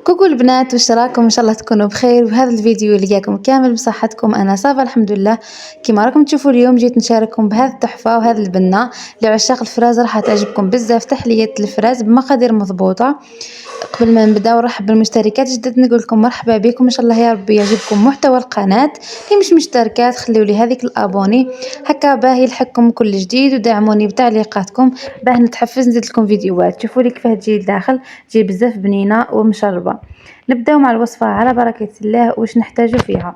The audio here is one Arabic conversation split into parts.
كوكو البنات، واش راكم؟ ان شاء الله تكونوا بخير. بهذا الفيديو اللي جاكم كامل بصحتكم، انا صافا الحمد لله. كيما راكم تشوفوا اليوم جيت نشارككم بهذه التحفه وهذه البنه لعشاق الفراز. راح تعجبكم بزاف تحليه الفراز بمقادير مضبوطه. قبل ما نبداو نرحب بالمشتركات جدد، نقول لكم مرحبا بكم، ان شاء الله يا ربي يعجبكم محتوى القناه. اللي مش مشتركات خليوا لي هذيك الابوني هكا باه يلحقكم كل جديد، ودعموني بتعليقاتكم باه نتحفز نزيد لكم فيديوهات. شوفوا لي كيفاه تجي الداخل، تجي بزاف بنينه ومشربه. نبداو مع الوصفه على بركه الله. واش نحتاجو فيها؟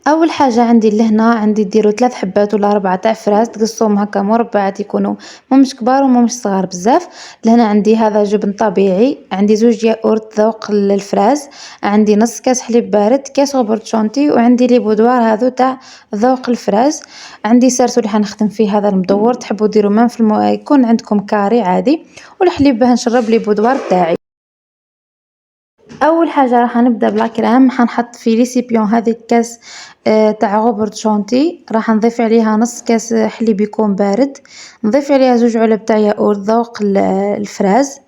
اول حاجه عندي لهنا عندي ديروا 3 حبات ولا 4 تاع فراس، تقصوهم هكا مربعات، يكونوا مش كبار ومش صغار بزاف. لهنا عندي هذا جبن طبيعي، عندي 2 ياغورت ذوق الفراز، عندي نص كاس حليب بارد، كاس غبرت شونتي، وعندي لي بودوار هذو تاع ذوق الفراز. عندي سارسو اللي حنخدم فيه هذا المدور، تحبوا ديروا ما في يكون عندكم كاري عادي. والحليب باه نشرب لي بودوار تاعي. اول حاجه راح نبدا بلا كريم. حنحط في ريسيبيون هذه الكاس تاع غوبرت شونتي، راح نضيف عليها نص كاس حليب يكون بارد، نضيف عليها 2 علب تاع ياغورت ذوق الفراز،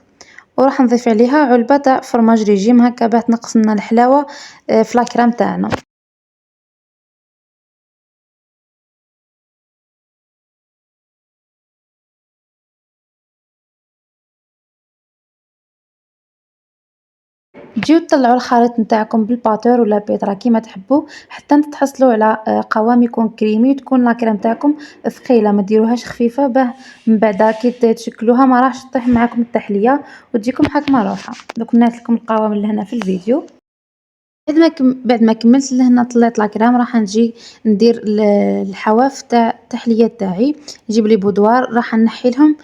وراح نضيف عليها علبه تاع فرماج ريجيم هكا باه تنقص لنا الحلاوه في لا كريم تاعنا. تجيو تطلعوا الخليط نتاعكم بالباتور ولا بيترا كيما تحبوا، حتى تحصلوا على قوام يكون كريمي، وتكون لا كريم تاعكم ثقيله، ما ديروهاش خفيفه باه من بعد كي تشكلوها ما راحش تطيح معاكم التحليه وتجيكم حكمه روحه. دوك نعت لكم القوام اللي هنا في الفيديو. بعد ما كملت لهنا طلعت لاكريم، راح نجي ندير الحواف تاع التحليه تاعي. نجيب لي بودوار راح نحي لهم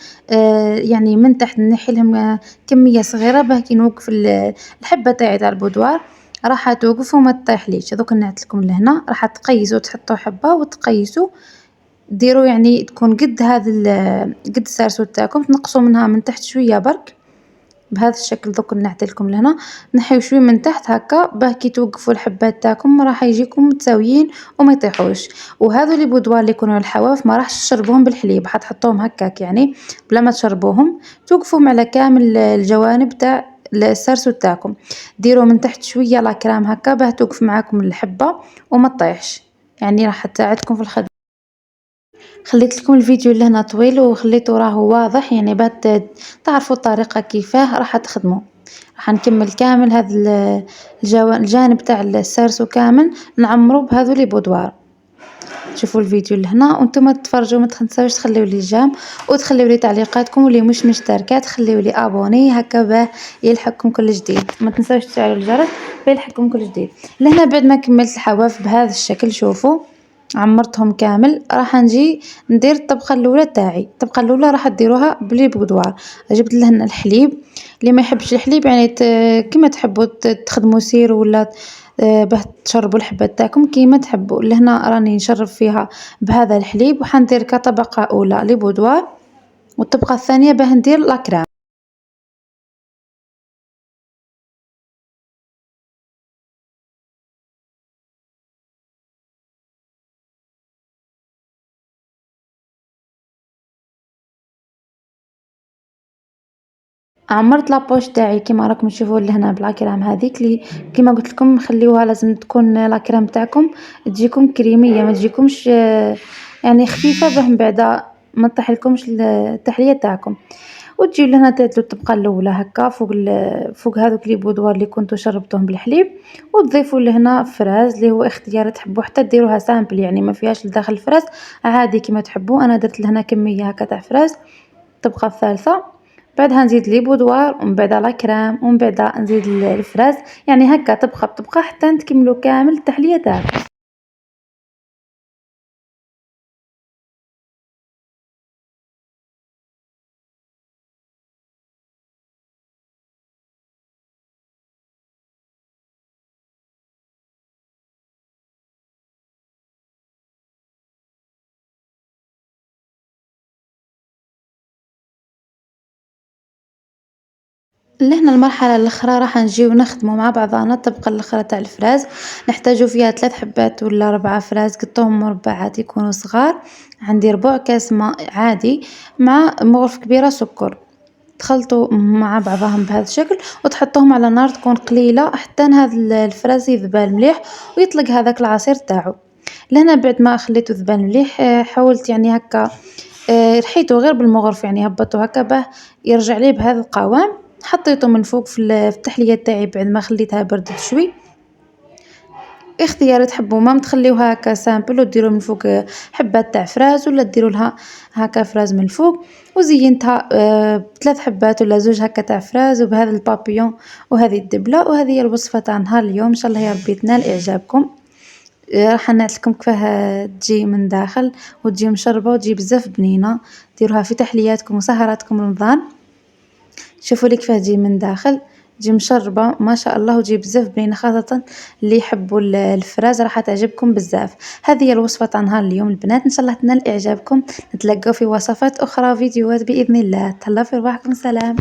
يعني من تحت نحي لهم كميه صغيره باه كي نوقف الحبه تاعي تاع البودوار راح توقف وما تطيحليش. دوك نعت لكم لهنا راح تقيسوا، تحطوا حبه وتقيسوا، ديروا يعني تكون قد هذا قد السارسو تاعكم، تنقصوا منها من تحت شويه برك بهذا الشكل. دوك نعطيلكم لهنا نحيو شويه من تحت هكا باه كي توقفوا الحبات تاعكم راح يجيكم متساويين وما يطيحوش. وهذو لي بودوار اللي يكونوا الحواف ما راحش تشربوهم بالحليب، حتحطوهم هكاك يعني بلا ما تشربوهم، توقفوهم على كامل الجوانب تاع السرسو تاعكم. ديروا من تحت شويه لا كريم هكا باه توقف معاكم الحبه وما تطيحش، يعني راح تساعدكم في الخدمه. خليت لكم الفيديو لهنا طويل وخليته راه واضح، يعني باه تعرفوا الطريقة كيفاه راح تخدموا. راح نكمل كامل هذا الجانب تاع السرسو كامل نعمرو بهذو لي بودوار. شوفوا الفيديو لهنا وانتم تتفرجوا، ما تنساوش تخليوا لي جام وتخليوا لي تعليقاتكم، واللي مش مشتركات خليوا لي ابوني هكا باه يلحقكم كل جديد. ما تنساوش تفعلوا الجرس باه يلحقكم كل جديد. لهنا بعد ما كملت الحواف بهذا الشكل، شوفوا عمرتهم كامل، راح نجي ندير الطبقه الاولى تاعي. الطبقه الاولى راح ديروها بلي بودوار. جبت لهنا الحليب، اللي ما يحبش الحليب يعني كيما تحبوا تخدموا سير ولا باه تشربوا الحبات تاعكم كيما تحبوا. لهنا راني نشرب فيها بهذا الحليب، وحندير كطبقه اولى لي بودوار، والطبقه الثانيه باه ندير لاكريم. عمرت لابوش تاعي كيما راكم تشوفوا لهنا بالكريم هذيك اللي كيما قلت لكم خليوها لازم تكون لاكريم تاعكم تجيكم كريميه، ما تجيكمش يعني خفيفه باه من بعد ما تطيحلكمش التحليه تاعكم. وتجيو لهنا تعدلوا الطبقه الاولى هكا فوق فوق هذوك لي بودوار اللي كنتو شربتوهم بالحليب، وتضيفوا لهنا فراز اللي هو اختيار، تحبوا حتى ديروها سامبل يعني ما فيهاش لداخل الفراز عادي كيما تحبوا. انا درت لهنا كميه هكا تاع فراز. الطبقه الثالثه بعدها نزيد لي بودوار، ومن بعد لا كريم، ومن بعد نزيد الفراز، يعني هكا طبقه بطبقه حتى نكملوا كامل التحليه تاعكم. لهنا المرحلة الأخرى راح نجيو نخدمو مع بعضنا الطبقة الأخرى تاع الفراز. نحتاجو فيها 3 حبات ولا 4 فراز، قطوهم مربعات يكونوا صغار. عندي ربع كاس ماء عادي مع مغرفة كبيرة سكر. تخلطوا مع بعضهم بهذا الشكل وتحطوهم على نار تكون قليلة حتى هذا الفراز يذبل مليح ويطلق هذاك العصير تاعو. لهنا بعد ما خليته ذبل مليح حاولت يعني هكا رحيته غير بالمغرف يعني هبطته هكا باه يرجع ليه بهذا القوام. حطيته من فوق في التحلية تاعي بعد ما خليتها بردت شوي. اختياري تحبوا ما تخليوها هكا سامبل وديروا من فوق حبات تاع فراز ولا ديروا لها هكا فراز من الفوق وزينتها بثلاث حبات ولا زوج هكا تاع فراز وبهذا البابيون وهذه الدبلة. وهذه هي الوصفة تاع نهار اليوم، ان شاء الله يا ربي تنال اعجابكم. راح نعطيكم كيفاه تجي من داخل وتجي مشربة وتجي بزاف بنينة. ديروها في تحلياتكم وسهراتكم رمضان. شوفوا لي كيفاه تجي من داخل، تجي مشربة ما شاء الله وتجي بزاف بنينة، خاصة اللي يحبوا الفراز راح تعجبكم بزاف. هذه هي الوصفة تاع نهار اليوم البنات، ان شاء الله تنال اعجابكم. نتلاقاو في وصفات اخرى فيديوهات باذن الله. تهلاو في رواحكم، سلام.